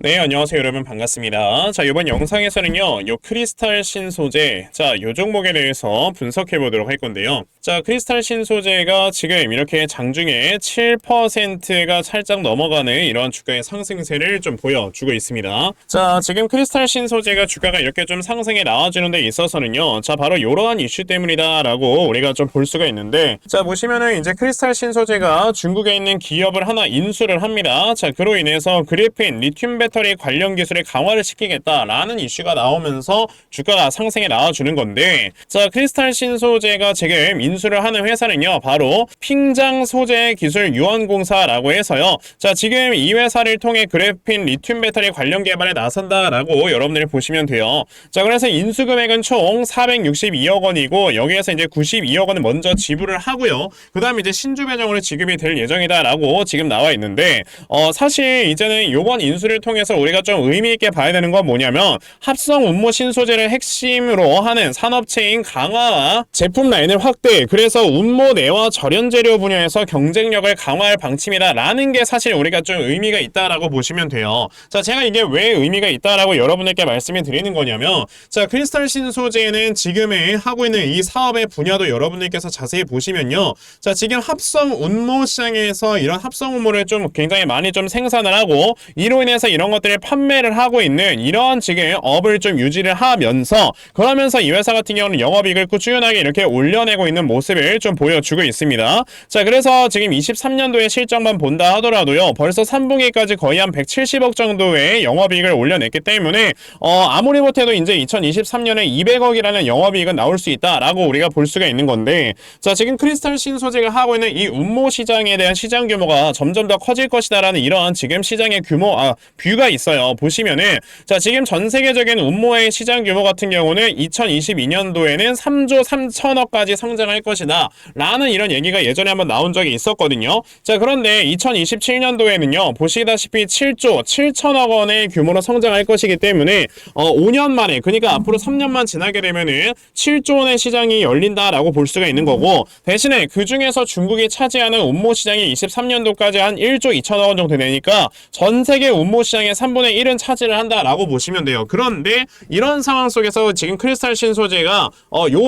네, 안녕하세요 여러분, 반갑습니다. 자, 이번 영상에서는요 요 크리스탈 신소재, 요 종목에 대해서 분석해 보도록 할 건데요. 자, 크리스탈 신소재가 지금 이렇게 장중에 7%가 살짝 넘어가는 이런 주가의 상승세를 좀 보여주고 있습니다. 자, 지금 크리스탈 신소재가 주가가 이렇게 좀 상승에 나와주는 데 있어서는요, 자, 바로 이러한 이슈 때문이다 라고 우리가 좀 볼 수가 있는데, 자, 보시면은 이제 크리스탈 신소재가 중국에 있는 기업을 하나 인수를 합니다. 자, 그로 인해서 그래핀, 리튬 배터리 관련 기술을 강화를 시키겠다라는 이슈가 나오면서 주가가 상승에 나와주는 건데, 자, 크리스탈 신소재가 지금 인수를 하는 회사는요 바로 핑장 소재 기술 유한공사라고 해서요, 자, 지금 이 회사를 통해 그래핀, 리튬 배터리 관련 개발에 나선다라고 여러분들이 보시면 돼요. 자, 그래서 인수 금액은 총 462억 원이고 여기에서 이제 92억 원을 먼저 지불을 하고요, 그 다음에 이제 신주 배정으로 지급이 될 예정이다라고 지금 나와 있는데, 사실 이제는 요번 인수를 통해서 우리가 좀 의미있게 봐야 되는 건 뭐냐면, 합성 운모 신소재를 핵심으로 하는 산업체인 강화와 제품 라인을 확대, 그래서 운모 내와 절연 재료 분야에서 경쟁력을 강화할 방침이다라는 게 사실 우리가 좀 의미가 있다라고 보시면 돼요. 자, 제가 이게 왜 의미가 있다라고 여러분들께 말씀을 드리는 거냐면, 자, 크리스탈 신소재는 지금에 하고 있는 이 사업의 분야도 여러분들께서 자세히 보시면요, 자, 지금 합성 운모 시장에서 이런 합성 운모를 좀 굉장히 많이 좀 생산을 하고, 이로 인해서 이런 것들을 판매를 하고 있는 이런 지금 업을 좀 유지를 하면서, 그러면서 이 회사 같은 경우는 영업이익을 꾸준하게 이렇게 올려내고 있는 모습을 좀 보여주고 있습니다. 자, 그래서 지금 23년도에 실적만 본다 하더라도요, 벌써 3분기까지 거의 한 170억 정도의 영업이익을 올려냈기 때문에 아무리 못해도 이제 2023년에 200억이라는 영업이익은 나올 수 있다라고 우리가 볼 수가 있는 건데, 자, 지금 크리스탈 신소재가 하고 있는 이 운모 시장에 대한 시장 규모가 점점 더 커질 것이다라는 이러한 지금 시장의 뷰가 있어요. 보시면은, 자, 지금 전 세계적인 운모의 시장 규모 같은 경우는 2022년도에는 3조 3천억까지 성장할 것이다 라는 이런 얘기가 예전에 한번 나온 적이 있었거든요. 자, 그런데 2027년도에는요 보시다시피 7조 7천억 원의 규모로 성장할 것이기 때문에 5년 만에, 그러니까 앞으로 3년만 지나게 되면은 7조 원의 시장이 열린다라고 볼 수가 있는 거고, 대신에 그 중에서 중국이 차지하는 운모 시장이 23년도까지 한 1조 2천억 원 정도 되니까 전 세계 운모 시장의 3분의 1은 차지를 한다라고 보시면 돼요. 그런데 이런 상황 속에서 지금 크리스탈 신소재가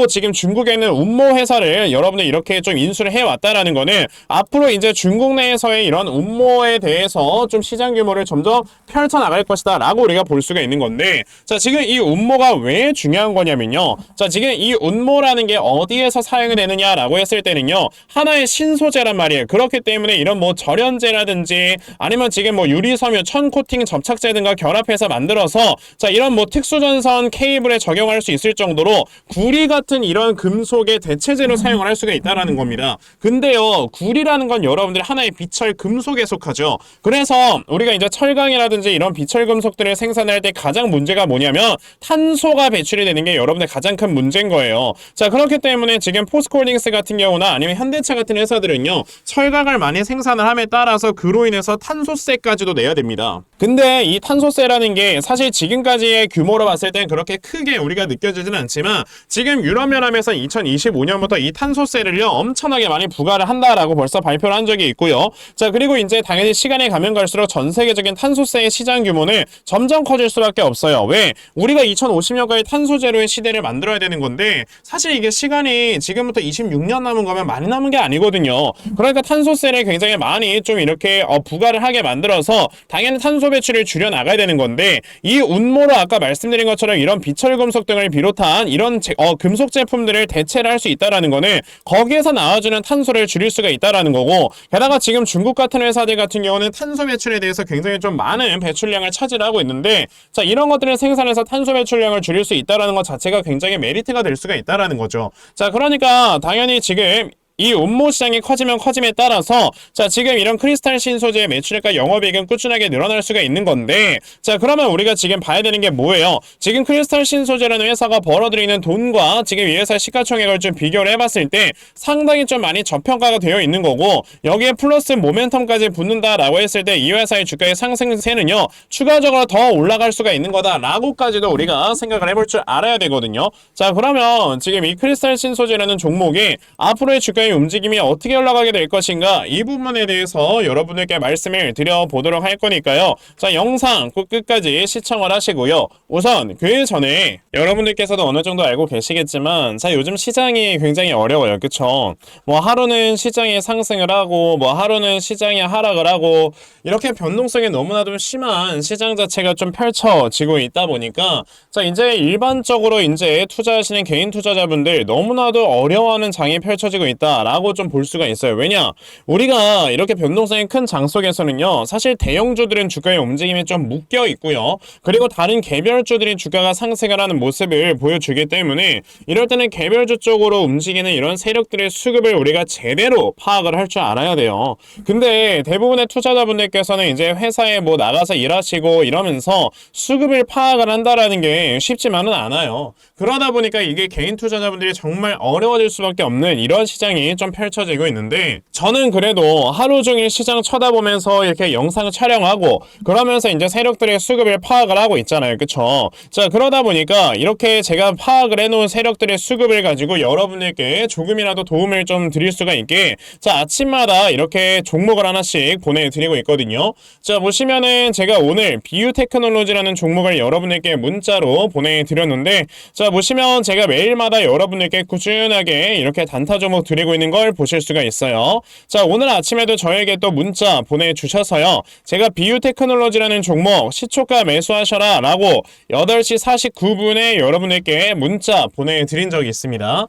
지금 중국에 있는 운모 회사를 여러분들 이렇게 좀 인수를 해왔다라는 거는, 앞으로 이제 중국 내에서의 이런 운모에 대해서 좀 시장 규모를 점점 펼쳐나갈 것이다 라고 우리가 볼 수가 있는 건데, 자, 지금 이 운모가 왜 중요한 거냐면요, 자, 지금 이 운모라는 게 어디에서 사용이 되느냐라고 했을 때는요, 하나의 신소재란 말이에요. 그렇기 때문에 이런 뭐 절연제라든지 아니면 지금 뭐 유리섬유, 천코팅 접착제 등과 결합해서 만들어서, 자, 이런 뭐 특수전선 케이블에 적용할 수 있을 정도로 구리 같은 이런 금속의 대체재로 사용을 할 수가 있다라는 겁니다. 근데요, 구리라는 건 여러분들이 하나의 비철 금속에 속하죠. 그래서 우리가 이제 철강이라든지 이런 비철 금속들을 생산할 때 가장 문제가 뭐냐면 탄소가 배출이 되는 게 여러분들 가장 큰 문제인 거예요. 자, 그렇기 때문에 지금 포스코홀딩스 같은 경우나 아니면 현대차 같은 회사들은요, 철강을 많이 생산을 함에 따라서 그로 인해서 탄소세까지도 내야 됩니다. 근데 이 탄소세라는 게 사실 지금까지의 규모로 봤을 땐 그렇게 크게 우리가 느껴지진 않지만, 지금 유럽연합에서 2025년부터 이 탄소세를요 엄청나게 많이 부과를 한다라고 벌써 발표를 한 적이 있고요. 자, 그리고 이제 당연히 시간이 가면 갈수록 전 세계적인 탄소세의 시장 규모는 점점 커질 수밖에 없어요. 왜? 우리가 2050년까지 탄소 제로의 시대를 만들어야 되는 건데, 사실 이게 시간이 지금부터 26년 남은 거면 많이 남은 게 아니거든요. 그러니까 탄소세를 굉장히 많이 좀 이렇게 부과를 하게 만들어서 당연히 탄소 배출을 줄여 나가야 되는 건데, 이 운모로 아까 말씀드린 것처럼 이런 비철 금속 등을 비롯한 이런 금속 제품들을 대체를 할 수 있다라는 거는 거기에서 나와주는 탄소를 줄일 수가 있다라는 거고, 게다가 지금 중국 같은 회사들 같은 경우는 탄소 배출에 대해서 굉장히 좀 많은 배출량을 차지하고 있는데, 자, 이런 것들을 생산해서 탄소 배출량을 줄일 수 있다라는 것 자체가 굉장히 메리트가 될 수가 있다라는 거죠. 자, 그러니까 당연히 지금 이 운모 시장이 커지면 커짐에 따라서, 자, 지금 이런 크리스탈 신소재의 매출액과 영업이익은 꾸준하게 늘어날 수가 있는 건데, 자, 그러면 우리가 지금 봐야 되는 게 뭐예요? 지금 크리스탈 신소재라는 회사가 벌어들이는 돈과 지금 이 회사 시가총액을 좀 비교를 해봤을 때 상당히 좀 많이 저평가가 되어 있는 거고, 여기에 플러스 모멘텀까지 붙는다라고 했을 때 이 회사의 주가의 상승세는요 추가적으로 더 올라갈 수가 있는 거다라고까지도 우리가 생각을 해볼 줄 알아야 되거든요. 자, 그러면 지금 이 크리스탈 신소재라는 종목이 앞으로의 주가 주가의 움직임이 어떻게 올라가게 될 것인가, 이 부분에 대해서 여러분들께 말씀을 드려보도록 할 거니까요. 자, 영상 꼭 끝까지 시청을 하시고요. 우선 그 전에 여러분들께서도 어느 정도 알고 계시겠지만, 자, 요즘 시장이 굉장히 어려워요. 그쵸? 뭐 하루는 시장이 상승을 하고 뭐 하루는 시장이 하락을 하고, 이렇게 변동성이 너무나도 심한 시장 자체가 좀 펼쳐지고 있다 보니까, 자, 이제 일반적으로 이제 투자하시는 개인 투자자분들 너무나도 어려워하는 장이 펼쳐지고 있다라고 좀 볼 수가 있어요. 왜냐? 우리가 이렇게 변동성이 큰 장 속에서는요, 사실 대형주들은 주가의 움직임이 좀 묶여 있고요. 그리고 다른 개별주들이 주가가 상승을 하는 모습을 보여주기 때문에, 이럴 때는 개별주 쪽으로 움직이는 이런 세력들의 수급을 우리가 제대로 파악을 할 줄 알아야 돼요. 근데 대부분의 투자자분들께서는 이제 회사에 뭐 나가서 일하시고 이러면서 수급을 파악을 한다라는 게 쉽지만은 않아요. 그러다 보니까 이게 개인 투자자분들이 정말 어려워질 수밖에 없는 이런 시장이 좀 펼쳐지고 있는데, 저는 그래도 하루 종일 시장 쳐다보면서 이렇게 영상 촬영하고 그러면서 이제 세력들의 수급을 파악을 하고 있잖아요. 그쵸? 자, 그러다 보니까 이렇게 제가 파악을 해놓은 세력들의 수급을 가지고 여러분들께 조금이라도 도움을 좀 드릴 수가 있게, 자, 아침마다 이렇게 종목을 하나씩 보내드리고 있거든요. 자, 보시면은 제가 오늘 비유테크놀로지라는 종목을 여러분들께 문자로 보내드렸는데, 자, 보시면 제가 매일마다 여러분들께 꾸준하게 이렇게 단타 종목 드리고 있는 걸 보실 수가 있어요. 자, 오늘 아침에도 저에게 또 문자 보내주셔서요, 제가 비유테크놀로지라는 종목 시초가 매수하셔라 라고 8시 49분에 여러분들께 문자 보내드린 적이 있습니다.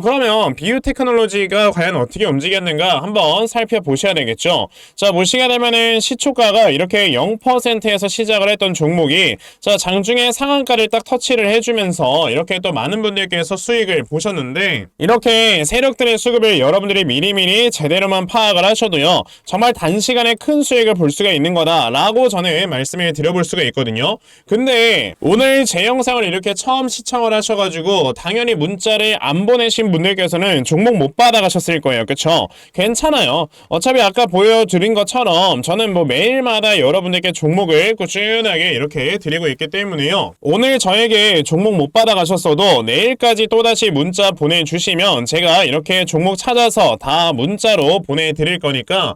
그러면 비유테크놀로지가 과연 어떻게 움직였는가 한번 살펴보셔야 되겠죠. 자, 보시게 되면은 시초가가 이렇게 0%에서 시작을 했던 종목이, 자, 장중에 상한가를 딱 터치를 해주면서 이렇게 또 많은 분들께서 수익을 보셨는데, 이렇게 세력들의 수급을 여러분들이 미리미리 제대로만 파악을 하셔도요, 정말 단시간에 큰 수익을 볼 수가 있는 거다 라고 저는 말씀을 드려볼 수가 있거든요. 근데 오늘 제 영상을 이렇게 처음 시청을 하셔가지고 당연히 문자를 안 보내신 분들께서는 종목 못 받아가셨을 거예요. 그쵸? 괜찮아요. 어차피 아까 보여드린 것처럼 저는 뭐 매일마다 여러분들께 종목을 꾸준하게 이렇게 드리고 있기 때문에요, 오늘 저에게 종목 못 받아가셨어도 내일까지 또다시 문자 보내주시면 제가 이렇게 종목 찾아서 다 문자로 보내드릴 거니까,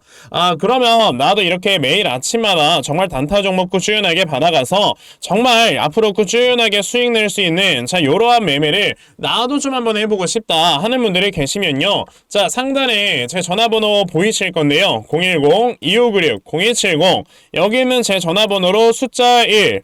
그러면 나도 이렇게 매일 아침마다 정말 단타 종목 꾸준하게 받아가서 정말 앞으로 꾸준하게 수익 낼 수 있는, 자, 요러한 매매를 나도 좀 한번 해보고 싶다 하는 분들이 계시면요, 자, 상단에 제 전화번호 보이실 건데요, 010-2596-0170, 여기 있는 제 전화번호로 숫자 1,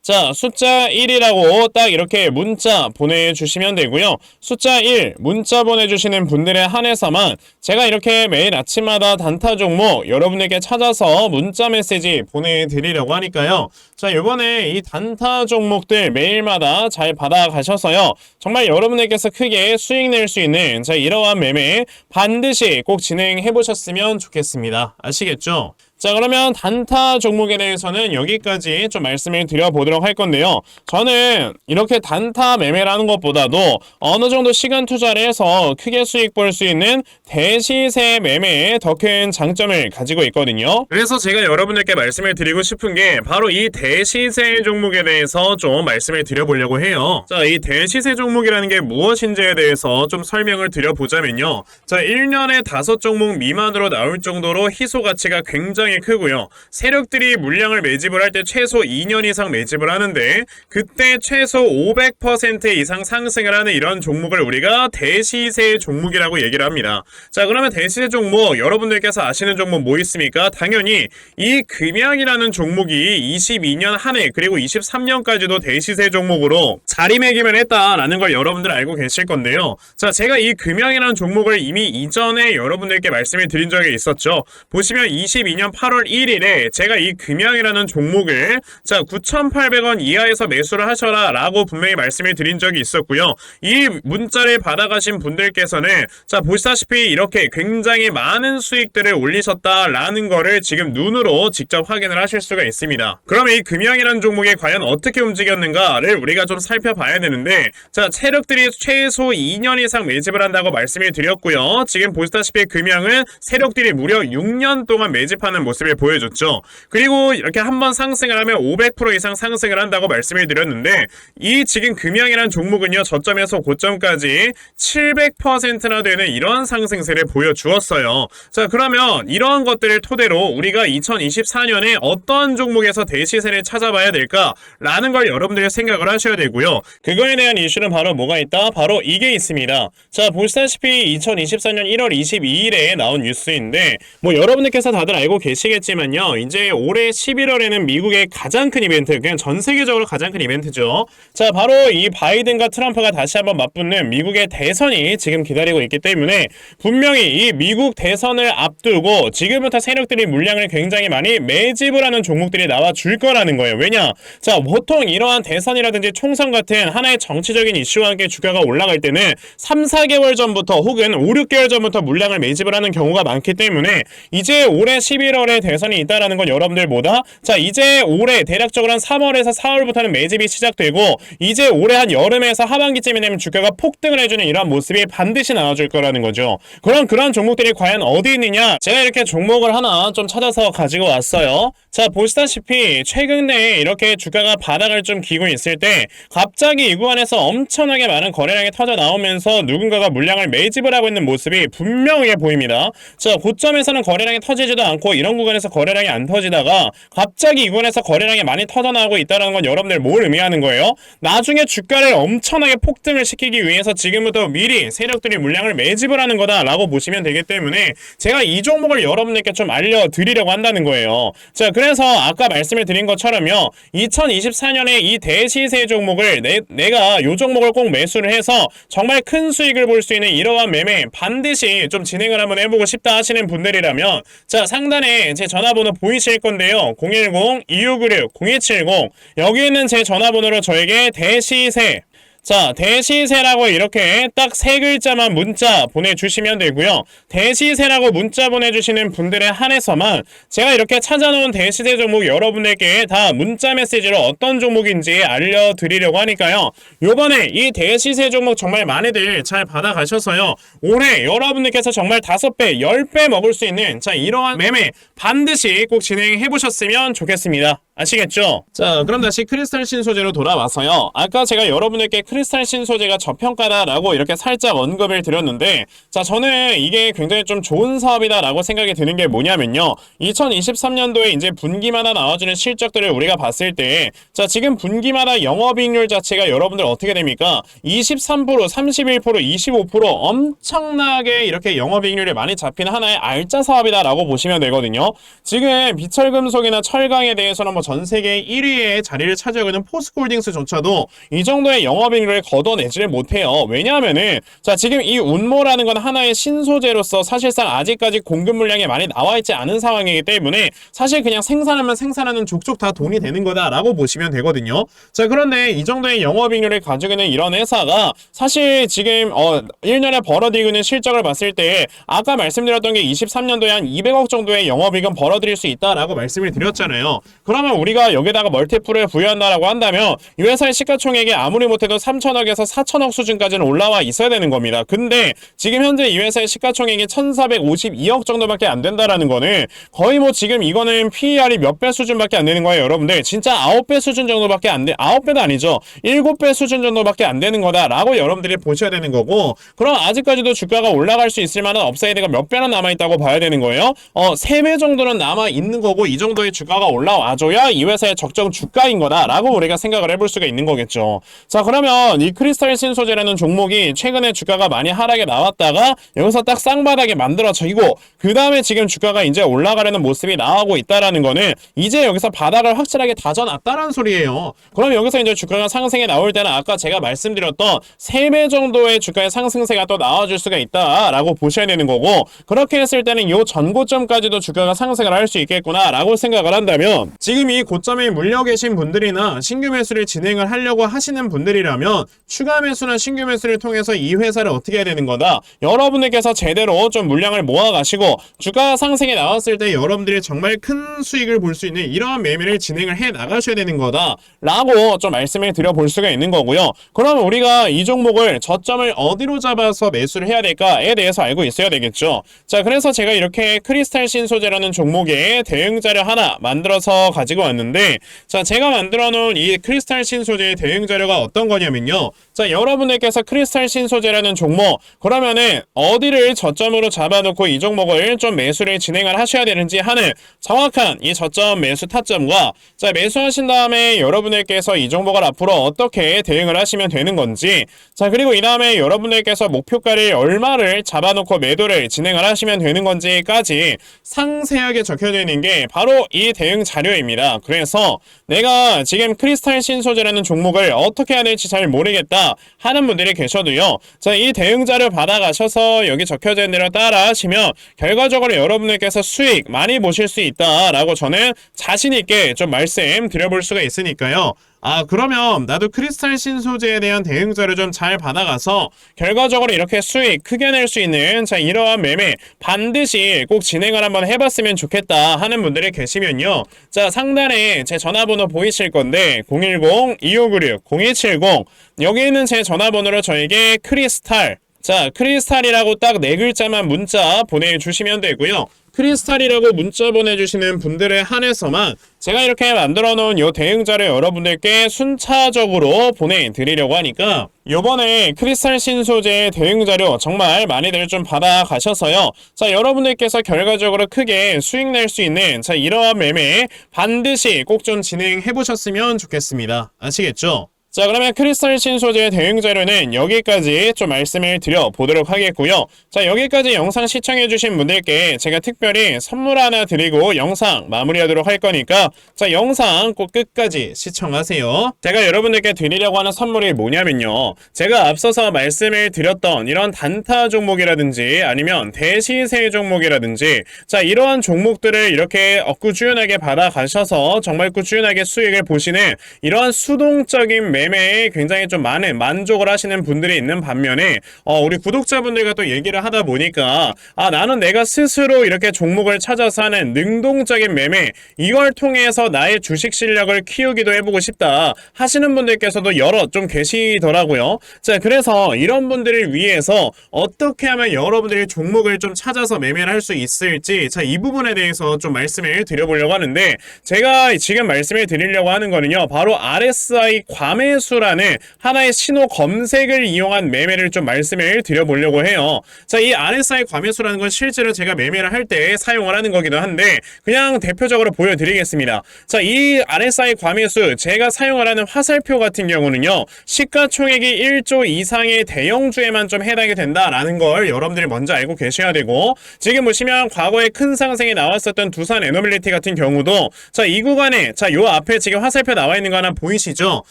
자, 숫자 1이라고 딱 이렇게 문자 보내주시면 되고요. 숫자 1 문자 보내주시는 분들에 한해서만 제가 이렇게 매일 아침마다 단타 종목 여러분에게 찾아서 문자 메시지 보내드리려고 하니까요. 자, 이번에 이 단타 종목들 매일마다 잘 받아가셔서요, 정말 여러분에게서 크게 수익 낼 수 있는, 자, 이러한 매매 반드시 꼭 진행해 보셨으면 좋겠습니다. 아시겠죠? 자, 그러면 단타 종목에 대해서는 여기까지 좀 말씀을 드려보도록 할 건데요, 저는 이렇게 단타 매매라는 것보다도 어느 정도 시간 투자를 해서 크게 수익 볼 수 있는 대시세 매매에 더 큰 장점을 가지고 있거든요. 그래서 제가 여러분들께 말씀을 드리고 싶은 게 바로 이 대시세 종목에 대해서 좀 말씀을 드려보려고 해요. 자, 이 대시세 종목이라는 게 무엇인지에 대해서 좀 설명을 드려보자면요, 자, 1년에 5종목 미만으로 나올 정도로 희소 가치가 굉장히 크고요, 세력들이 물량을 매집을 할 때 최소 2년 이상 매집을 하는데, 그때 최소 500% 이상 상승을 하는 이런 종목을 우리가 대시세 종목이라고 얘기를 합니다. 자, 그러면 대시세 종목 여러분들께서 아시는 종목 뭐 있습니까? 당연히 이 금양이라는 종목이 22년 한 해 그리고 23년까지도 대시세 종목으로 자리매김을 했다라는 걸 여러분들 알고 계실 건데요. 자, 제가 이 금양이라는 종목을 이미 이전에 여러분들께 말씀을 드린 적이 있었죠. 보시면 22년 8월 1일에 제가 이 금양이라는 종목을, 자, 9,800원 이하에서 매수를 하셔라 라고 분명히 말씀을 드린 적이 있었고요. 이 문자를 받아가신 분들께서는, 자, 보시다시피 이렇게 굉장히 많은 수익들을 올리셨다라는 거를 지금 눈으로 직접 확인을 하실 수가 있습니다. 그러면 이 금양이라는 종목이 과연 어떻게 움직였는가를 우리가 좀 살펴봐야 되는데, 자, 세력들이 최소 2년 이상 매집을 한다고 말씀을 드렸고요. 지금 보시다시피 금양은 세력들이 무려 6년 동안 매집하는 있다라는 모습을 보여줬죠. 그리고 이렇게 한번 상승을 하면 500% 이상 상승을 한다고 말씀을 드렸는데 이 지금 금양이라는 종목은요 저점에서 고점까지 700%나 되는 이런 상승세를 보여주었어요. 자, 그러면 이러한 것들을 토대로 우리가 2024년에 어떤 종목에서 대시세를 찾아봐야 될까라는 걸 여러분들이 생각을 하셔야 되고요. 그거에 대한 이슈는 바로 뭐가 있다? 바로 이게 있습니다. 자, 보시다시피 2024년 1월 22일에 나온 뉴스인데 뭐 여러분들께서 다들 알고 계시겠지만요. 이제 올해 11월에는 미국의 가장 큰 이벤트, 그냥 전 세계적으로 가장 큰 이벤트죠. 자, 바로 이 바이든과 트럼프가 다시 한번 맞붙는 미국의 대선이 지금 기다리고 있기 때문에 분명히 이 미국 대선을 앞두고 지금부터 세력들이 물량을 굉장히 많이 매집을 하는 종목들이 나와줄 거라는 거예요. 왜냐? 자, 보통 이러한 대선이라든지 총선 같은 하나의 정치적인 이슈와 함께 주가가 올라갈 때는 3, 4개월 전부터 혹은 5, 6개월 전부터 물량을 매집을 하는 경우가 많기 때문에 이제 올해 11월에 대선이 있다라는 건 여러분들 뭐다? 자, 이제 올해 대략적으로 한 3월에서 4월부터는 매집이 시작되고 이제 올해 한 여름에서 하반기쯤이 되면 주가가 폭등을 해주는 이러한 모습이 반드시 나와줄 거라는 거죠. 그럼 그런 종목들이 과연 어디 있느냐? 제가 이렇게 종목을 하나 좀 찾아서 가지고 왔어요. 자, 보시다시피 최근에 이렇게 주가가 바닥을 좀 기고 있을 때 갑자기 이 구간에서 엄청나게 많은 거래량이 터져 나오면서 누군가가 물량을 매집을 하고 있는 모습이 분명하게 보입니다. 자, 고점에서는 거래량이 터지지도 않고 이런 구간에서 거래량이 안 터지다가 갑자기 이 구간에서 거래량이 많이 터져 나오고 있다는 건 여러분들 뭘 의미하는 거예요? 나중에 주가를 엄청나게 폭등을 시키기 위해서 지금부터 미리 세력들이 물량을 매집을 하는 거다라고 보시면 되기 때문에 제가 이 종목을 여러분들께 좀 알려드리려고 한다는 거예요. 자, 그래서 아까 말씀을 드린 것처럼요. 2024년에 이 대시세 종목을 내가 이 종목을 꼭 매수를 해서 정말 큰 수익을 볼 수 있는 이러한 매매 반드시 좀 진행을 한번 해보고 싶다 하시는 분들이라면 자, 상단에 제 전화번호 보이실 건데요. 010-2696-0270 여기 있는 제 전화번호로 저에게 대시세 자, 대시세라고 이렇게 딱 세 글자만 문자 보내주시면 되고요. 대시세라고 문자 보내주시는 분들에 한해서만 제가 이렇게 찾아놓은 대시세 종목 여러분들께 다 문자 메시지로 어떤 종목인지 알려드리려고 하니까요. 요번에 이 대시세 종목 정말 많이들 잘 받아가셔서요. 올해 여러분들께서 정말 5배, 10배 먹을 수 있는 자, 이러한 매매 반드시 꼭 진행해보셨으면 좋겠습니다. 아시겠죠? 자, 그럼 다시 크리스탈 신소재로 돌아와서요. 아까 제가 여러분들께 크리스탈 신소재가 저평가다라고 이렇게 살짝 언급을 드렸는데 자, 저는 이게 굉장히 좀 좋은 사업이다라고 생각이 드는 게 뭐냐면요. 2023년도에 이제 분기마다 나와주는 실적들을 우리가 봤을 때 자, 지금 분기마다 영업이익률 자체가 여러분들 어떻게 됩니까? 23%, 31%, 25% 엄청나게 이렇게 영업이익률이 많이 잡힌 하나의 알짜 사업이다라고 보시면 되거든요. 지금 비철금속이나 철강에 대해서는 뭐 전 세계 1위의 자리를 차지하고 있는 포스코홀딩스조차도 이 정도의 영업이익률을 걷어내지를 못해요. 왜냐하면은 자, 지금 이 운모라는 건 하나의 신소재로서 사실상 아직까지 공급 물량이 많이 나와 있지 않은 상황이기 때문에 사실 그냥 생산하면 생산하는 족족 다 돈이 되는 거다라고 보시면 되거든요. 자, 그런데 이 정도의 영업이익률을 가지고 있는 이런 회사가 사실 지금 1년에 벌어들이고 있는 실적을 봤을 때 아까 말씀드렸던 게 23년도에 한 200억 정도의 영업이익은 벌어들일 수 있다라고 말씀을 드렸잖아요. 그러면 우리가 여기다가 멀티플을 부여한다라고 한다면 이 회사의 시가총액이 아무리 못해도 3천억에서 4천억 수준까지는 올라와 있어야 되는 겁니다. 근데 지금 현재 이 회사의 시가총액이 1452억 정도밖에 안 된다라는 거는 거의 뭐 지금 이거는 PER이 몇 배 수준밖에 안 되는 거예요. 여러분들 진짜 9배 수준 정도밖에 안 돼. 9배도 아니죠. 7배 수준 정도밖에 안 되는 거다라고 여러분들이 보셔야 되는 거고, 그럼 아직까지도 주가가 올라갈 수 있을 만한 업사이드가 몇 배나 남아있다고 봐야 되는 거예요. 3배 정도는 남아있는 거고 이 정도의 주가가 올라와줘야 이 회사의 적정 주가인 거다라고 우리가 생각을 해볼 수가 있는 거겠죠. 자, 그러면 이 크리스탈 신소재라는 종목이 최근에 주가가 많이 하락에 나왔다가 여기서 딱 쌍바닥에 만들어지고 그 다음에 지금 주가가 이제 올라가려는 모습이 나오고 있다라는 거는 이제 여기서 바닥을 확실하게 다져놨다라는 소리예요. 그럼 여기서 이제 주가가 상승에 나올 때는 아까 제가 말씀드렸던 3배 정도의 주가의 상승세가 또 나와줄 수가 있다라고 보셔야 되는 거고, 그렇게 했을 때는 이 전고점까지도 주가가 상승을 할 수 있겠구나라고 생각을 한다면 지금 이 고점에 물려 계신 분들이나 신규 매수를 진행을 하려고 하시는 분들이라면 되면 추가 매수나 신규 매수를 통해서 이 회사를 어떻게 해야 되는 거다. 여러분들께서 제대로 좀 물량을 모아가시고 주가 상승이 나왔을 때 여러분들이 정말 큰 수익을 볼 수 있는 이러한 매매를 진행을 해 나가셔야 되는 거다 라고 좀 말씀을 드려볼 수가 있는 거고요. 그럼 우리가 이 종목을 저점을 어디로 잡아서 매수를 해야 될까에 대해서 알고 있어야 되겠죠. 자, 그래서 제가 이렇게 크리스탈 신소재라는 종목의 대응 자료 하나 만들어서 가지고 왔는데, 자, 제가 만들어 놓은 이 크리스탈 신소재의 대응 자료가 어떤 거냐면요. 자, 여러분들께서 크리스탈 신소재라는 종목, 그러면은 어디를 저점으로 잡아놓고 이 종목을 좀 매수를 진행을 하셔야 되는지 하는 정확한 이 저점 매수 타점과, 자, 매수하신 다음에 여러분들께서 이 종목을 앞으로 어떻게 대응을 하시면 되는 건지, 자, 그리고 이 다음에 여러분들께서 목표가를 얼마를 잡아놓고 매도를 진행을 하시면 되는 건지까지 상세하게 적혀져 있는 게 바로 이 대응 자료입니다. 그래서 내가 지금 크리스탈 신소재라는 종목을 어떻게 해야 될지 잘 모르겠다 하는 분들이 계셔도요. 자, 이 대응 자료 받아가셔서 여기 적혀져 있는 대로 따라 하시면 결과적으로 여러분들께서 수익 많이 보실 수 있다라고 저는 자신 있게 좀 말씀드려볼 수가 있으니까요. 아, 그러면 나도 크리스탈 신소재에 대한 대응 자료 좀 잘 받아가서 결과적으로 이렇게 수익 크게 낼 수 있는, 자, 이러한 매매 반드시 꼭 진행을 한번 해봤으면 좋겠다 하는 분들이 계시면요. 자, 상단에 제 전화번호 보이실 건데 010-2596-0270 여기 있는 제 전화번호로 저에게 크리스탈, 자, 크리스탈이라고 딱 네 글자만 문자 보내주시면 되고요. 크리스탈이라고 문자 보내주시는 분들에 한해서만 제가 이렇게 만들어 놓은 요 대응자를 여러분들께 순차적으로 보내드리려고 하니까 요번에 크리스탈 신소재 대응자료 정말 많이들 좀 받아가셔서요. 자, 여러분들께서 결과적으로 크게 수익 낼 수 있는, 자, 이러한 매매 반드시 꼭 좀 진행해 보셨으면 좋겠습니다. 아시겠죠? 자, 그러면 크리스탈 신소재 대응 자료는 여기까지 좀 말씀을 드려보도록 하겠고요. 자, 여기까지 영상 시청해주신 분들께 제가 특별히 선물 하나 드리고 영상 마무리하도록 할 거니까, 자, 영상 꼭 끝까지 시청하세요. 제가 여러분들께 드리려고 하는 선물이 뭐냐면요. 제가 앞서서 말씀을 드렸던 이런 단타 종목이라든지 아니면 대시세 종목이라든지, 자, 이러한 종목들을 이렇게 꾸준하게 받아가셔서 정말 꾸준하게 수익을 보시는 이러한 수동적인 매매에 굉장히 좀 많은 만족을 하시는 분들이 있는 반면에 우리 구독자분들과 또 얘기를 하다 보니까 나는 내가 스스로 이렇게 종목을 찾아서 하는 능동적인 매매, 이걸 통해서 나의 주식 실력을 키우기도 해보고 싶다 하시는 분들께서도 여럿 좀 계시더라고요. 자, 그래서 이런 분들을 위해서 어떻게 하면 여러분들이 종목을 좀 찾아서 매매를 할 수 있을지, 자, 이 부분에 대해서 좀 말씀을 드려보려고 하는데, 제가 지금 말씀을 드리려고 하는 거는요, 바로 RSI 과매 수라는 하나의 신호 검색을 이용한 매매를 좀 말씀을 드려보려고 해요. 자, 이 RSI 과매수라는 건 실제로 제가 매매를 할 때 사용을 하는 거기도 한데 그냥 대표적으로 보여드리겠습니다. 자, 이 RSI 과매수 제가 사용을 하는 화살표 같은 경우는요, 시가총액이 1조 이상의 대형주에만 좀 해당이 된다라는 걸 여러분들이 먼저 알고 계셔야 되고, 지금 보시면 과거에 큰 상승이 나왔었던 두산 에너빌리티 같은 경우도, 자, 이 구간에, 자, 요 앞에 지금 화살표 나와 있는 거 하나 보이시죠?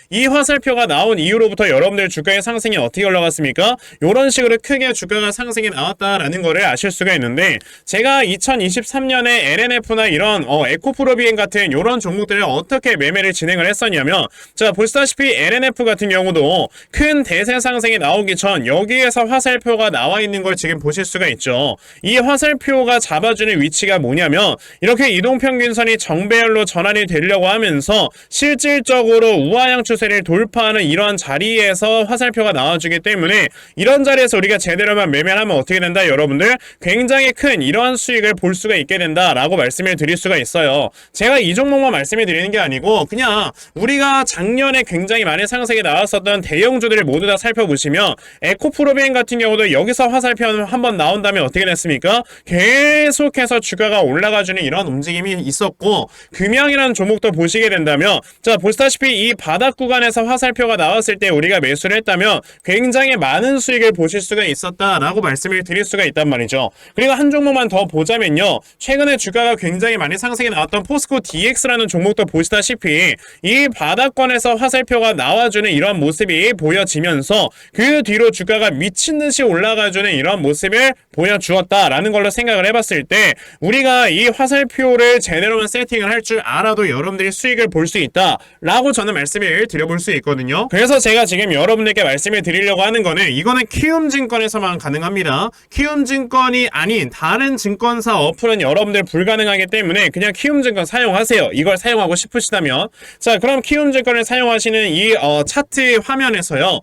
이 화살표가 나온 이후로부터 여러분들 주가의 상승이 어떻게 올라갔습니까? 이런 식으로 크게 주가가 상승이 나왔다라는 거를 아실 수가 있는데, 제가 2023년에 LNF나 이런 에코프로비엔 같은 이런 종목들을 어떻게 매매를 진행을 했었냐면, 자, 보시다시피 LNF 같은 경우도 큰 대세 상승이 나오기 전 여기에서 화살표가 나와 있는 걸 지금 보실 수가 있죠. 이 화살표가 잡아주는 위치가 뭐냐면 이렇게 이동평균선이 정배열로 전환이 되려고 하면서 실질적으로 우하향 추세를 돌파하는 이러한 자리에서 화살표가 나와주기 때문에 이런 자리에서 우리가 제대로만 매매를 하면 어떻게 된다? 여러분들 굉장히 큰 이러한 수익을 볼 수가 있게 된다라고 말씀을 드릴 수가 있어요. 제가 이 종목만 말씀을 드리는 게 아니고 그냥 우리가 작년에 굉장히 많은 상승이 나왔었던 대형주들을 모두 다 살펴보시면 에코프로비엔 같은 경우도 여기서 화살표 한번 나온다면 어떻게 됐습니까? 계속해서 주가가 올라가주는 이런 움직임이 있었고, 금양이라는 종목도 보시게 된다면, 자, 보시다시피 이 바닥 구간에서 화살표가 나왔을 때 우리가 매수를 했다면 굉장히 많은 수익을 보실 수가 있었다라고 말씀을 드릴 수가 있단 말이죠. 그리고 한 종목만 더 보자면요, 최근에 주가가 굉장히 많이 상승이 나왔던 포스코 DX라는 종목도 보시다시피 이 바닥권에서 화살표가 나와주는 이런 모습이 보여지면서 그 뒤로 주가가 미친듯이 올라가주는 이런 모습을 보여주었다라는 걸로 생각을 해봤을 때, 우리가 이 화살표를 제대로만 세팅을 할 줄 알아도 여러분들이 수익을 볼 수 있다라고 저는 말씀을 드려볼 수 있거든요. 그래서 제가 지금 여러분들께 말씀을 드리려고 하는 거는 이거는 키움증권에서만 가능합니다. 키움증권이 아닌 다른 증권사 어플은 여러분들 불가능하기 때문에 그냥 키움증권 사용하세요. 이걸 사용하고 싶으시다면. 자, 그럼 키움증권을 사용하시는 이 차트 화면에서요.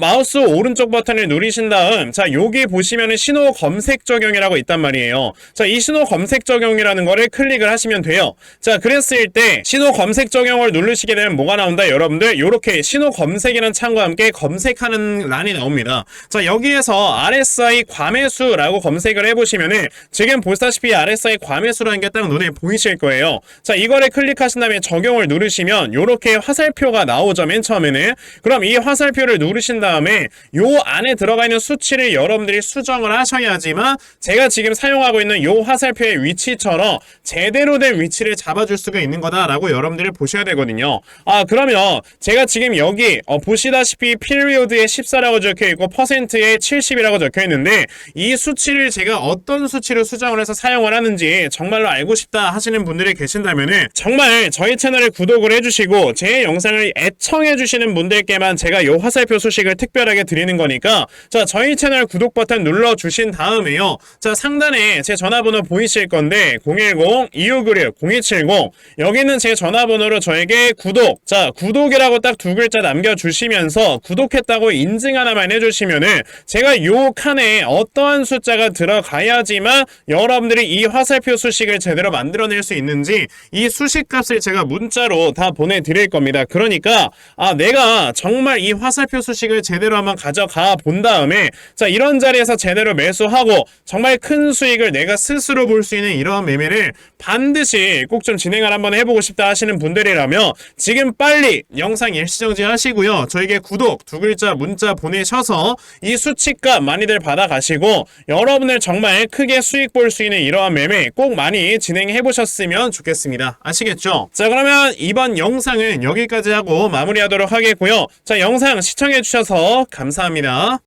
마우스 오른쪽 버튼을 누르신 다음, 자, 여기 보시면은 신호 검색 적용이라고 있단 말이에요. 자, 이 신호 검색 적용이라는 거를 클릭을 하시면 돼요. 자, 그랬을 때 신호 검색 적용을 누르시게 되면 뭐가 나온다? 여러분들 요렇게 신호 검색이라는 창과 함께 검색하는 란이 나옵니다. 자, 여기에서 RSI 과매수라고 검색을 해보시면은 지금 보시다시피 RSI 과매수라는 게 딱 눈에 보이실 거예요. 자, 이거를 클릭하신 다음에 적용을 누르시면 요렇게 화살표가 나오죠. 맨 처음에는. 그럼 이 화살표를 누르신 다음에 요 안에 들어가 있는 수치를 여러분들이 수정을 하셔야지만 제가 지금 사용하고 있는 요 화살표의 위치처럼 제대로 된 위치를 잡아줄 수가 있는 거다라고 여러분들이 보셔야 되거든요. 그러면 제가 지금 여기 보시다시피 피리오드에 14라고 적혀있고 퍼센트에 70이라고 적혀있는데 이 수치를 제가 어떤 수치로 수정을 해서 사용을 하는지 정말로 알고 싶다 하시는 분들이 계신다면은 정말 저희 채널을 구독을 해주시고 제 영상을 애청해주시는 분들께만 제가 요 화살표 소식을 특별하게 드리는 거니까 자, 저희 채널 구독 버튼 눌러주신 다음에요. 자, 상단에 제 전화번호 보이실 건데 010-2596-0270 여기는 제 전화번호로 저에게 구독, 자, 구독이라고 딱 두 글자 남겨주시면서 구독했다고 인증 하나만 해주시면은 제가 요 칸에 어떠한 숫자가 들어가야지만 여러분들이 이 화살표 수식을 제대로 만들어낼 수 있는지 이 수식값을 제가 문자로 다 보내드릴 겁니다. 그러니까 내가 정말 이 화살표 수식을 제대로 한번 가져가 본 다음에 자, 이런 자리에서 제대로 매수하고 정말 큰 수익을 내가 스스로 볼 수 있는 이러한 매매를 반드시 꼭 좀 진행을 한번 해보고 싶다 하시는 분들이라면 지금 빨리 영상 일시정지 하시고요. 저에게 구독 두 글자 문자 보내셔서 이 수치값 많이들 받아가시고 여러분들 정말 크게 수익 볼 수 있는 이러한 매매 꼭 많이 진행해 보셨으면 좋겠습니다. 아시겠죠? 자, 그러면 이번 영상은 여기까지 하고 마무리하도록 하겠고요. 자, 영상 시청해 주셔서 감사합니다.